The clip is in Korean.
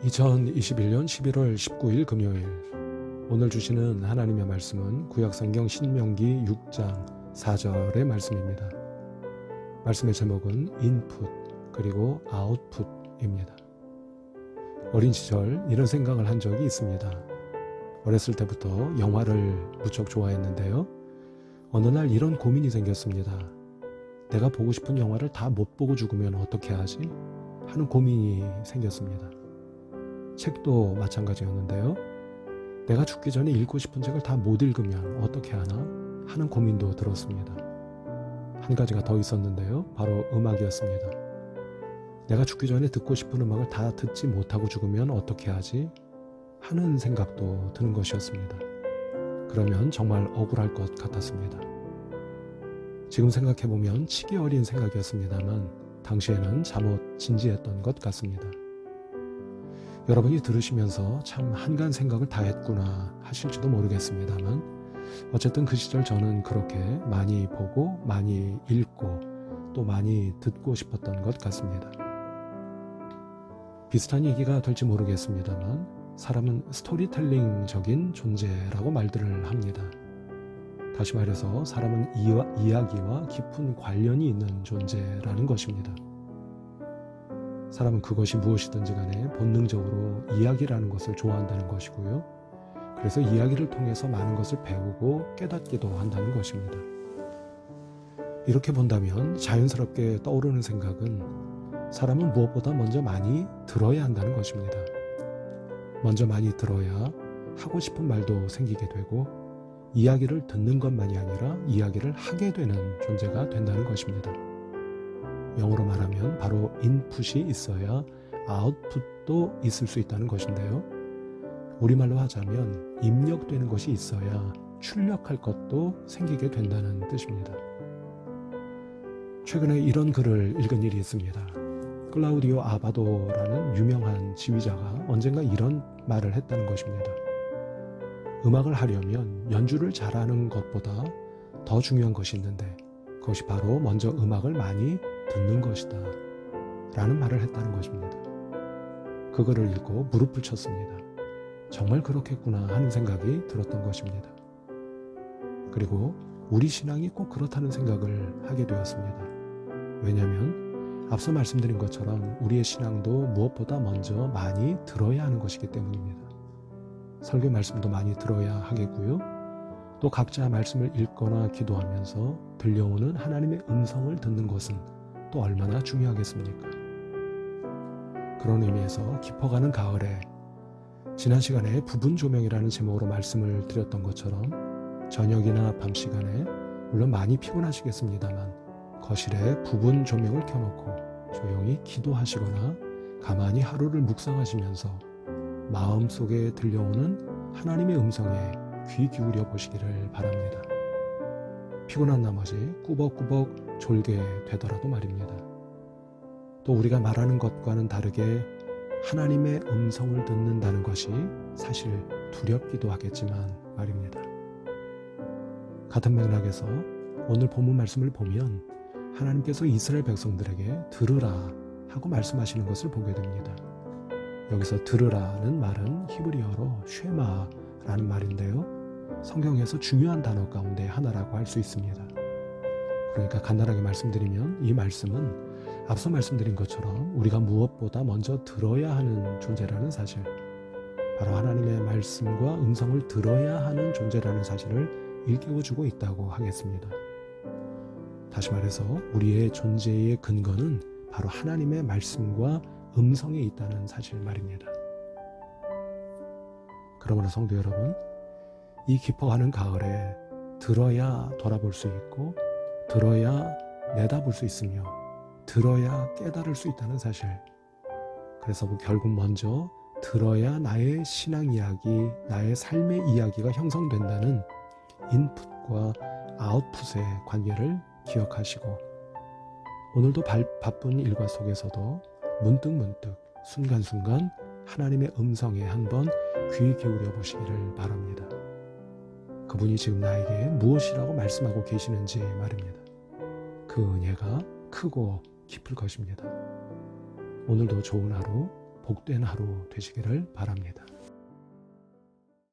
2021년 11월 19일 금요일, 오늘 주시는 하나님의 말씀은 구약성경 신명기 6장 4절의 말씀입니다. 말씀의 제목은 인풋 그리고 아웃풋입니다. 어린 시절 이런 생각을 한 적이 있습니다. 어렸을 때부터 영화를 무척 좋아했는데요. 어느 날 이런 고민이 생겼습니다. 내가 보고 싶은 영화를 다 못 보고 죽으면 어떻게 하지? 하는 고민이 생겼습니다. 책도 마찬가지였는데요. 내가 죽기 전에 읽고 싶은 책을 다 못 읽으면 어떻게 하나 하는 고민도 들었습니다. 한 가지가 더 있었는데요. 바로 음악이었습니다. 내가 죽기 전에 듣고 싶은 음악을 다 듣지 못하고 죽으면 어떻게 하지? 하는 생각도 드는 것이었습니다. 그러면 정말 억울할 것 같았습니다. 지금 생각해보면 치기 어린 생각이었습니다만 당시에는 잠옷 진지했던 것 같습니다. 여러분이 들으시면서 참 한가한 생각을 다 했구나 하실지도 모르겠습니다만 어쨌든 그 시절 저는 그렇게 많이 보고 많이 읽고 또 많이 듣고 싶었던 것 같습니다. 비슷한 얘기가 될지 모르겠습니다만 사람은 스토리텔링적인 존재라고 말들을 합니다. 다시 말해서 사람은 이야기와 깊은 관련이 있는 존재라는 것입니다. 사람은 그것이 무엇이든지 간에 본능적으로 이야기라는 것을 좋아한다는 것이고요. 그래서 이야기를 통해서 많은 것을 배우고 깨닫기도 한다는 것입니다. 이렇게 본다면 자연스럽게 떠오르는 생각은 사람은 무엇보다 먼저 많이 들어야 한다는 것입니다. 먼저 많이 들어야 하고 싶은 말도 생기게 되고 이야기를 듣는 것만이 아니라 이야기를 하게 되는 존재가 된다는 것입니다. 영어로 말하면 바로 인풋이 있어야 아웃풋도 있을 수 있다는 것인데요. 우리말로 하자면 입력되는 것이 있어야 출력할 것도 생기게 된다는 뜻입니다. 최근에 이런 글을 읽은 일이 있습니다. 클라우디오 아바도라는 유명한 지휘자가 언젠가 이런 말을 했다는 것입니다. 음악을 하려면 연주를 잘하는 것보다 더 중요한 것이 있는데 그것이 바로 먼저 음악을 많이 듣는 것이다 라는 말을 했다는 것입니다. 그거를 읽고 무릎을 쳤습니다. 정말 그렇겠구나 하는 생각이 들었던 것입니다. 그리고 우리 신앙이 꼭 그렇다는 생각을 하게 되었습니다. 왜냐하면 앞서 말씀드린 것처럼 우리의 신앙도 무엇보다 먼저 많이 들어야 하는 것이기 때문입니다. 설교 말씀도 많이 들어야 하겠고요. 또 각자 말씀을 읽거나 기도하면서 들려오는 하나님의 음성을 듣는 것은 또 얼마나 중요하겠습니까? 그런 의미에서 깊어가는 가을에 지난 시간에 부분 조명이라는 제목으로 말씀을 드렸던 것처럼 저녁이나 밤 시간에 물론 많이 피곤하시겠습니다만 거실에 부분 조명을 켜놓고 조용히 기도하시거나 가만히 하루를 묵상하시면서 마음속에 들려오는 하나님의 음성에 귀 기울여 보시기를 바랍니다. 피곤한 나머지 꾸벅꾸벅 졸게 되더라도 말입니다. 또 우리가 말하는 것과는 다르게 하나님의 음성을 듣는다는 것이 사실 두렵기도 하겠지만 말입니다. 같은 맥락에서 오늘 본문 말씀을 보면 하나님께서 이스라엘 백성들에게 들으라 하고 말씀하시는 것을 보게 됩니다. 여기서 들으라는 말은 히브리어로 쉐마라는 말인데요. 성경에서 중요한 단어 가운데 하나라고 할 수 있습니다. 그러니까 간단하게 말씀드리면 이 말씀은 앞서 말씀드린 것처럼 우리가 무엇보다 먼저 들어야 하는 존재라는 사실, 바로 하나님의 말씀과 음성을 들어야 하는 존재라는 사실을 일깨워주고 있다고 하겠습니다. 다시 말해서 우리의 존재의 근거는 바로 하나님의 말씀과 음성에 있다는 사실 말입니다. 그러므로 성도 여러분, 이 깊어가는 가을에 들어야 돌아볼 수 있고 들어야 내다볼 수 있으며 들어야 깨달을 수 있다는 사실, 그래서 결국 먼저 들어야 나의 신앙 이야기, 나의 삶의 이야기가 형성된다는 인풋과 아웃풋의 관계를 기억하시고 오늘도 바쁜 일과 속에서도 문득문득 순간순간 하나님의 음성에 한번 귀 기울여 보시기를 바랍니다. 그분이 지금 나에게 무엇이라고 말씀하고 계시는지 말입니다. 그 은혜가 크고 깊을 것입니다. 오늘도 좋은 하루 복된 하루 되시기를 바랍니다.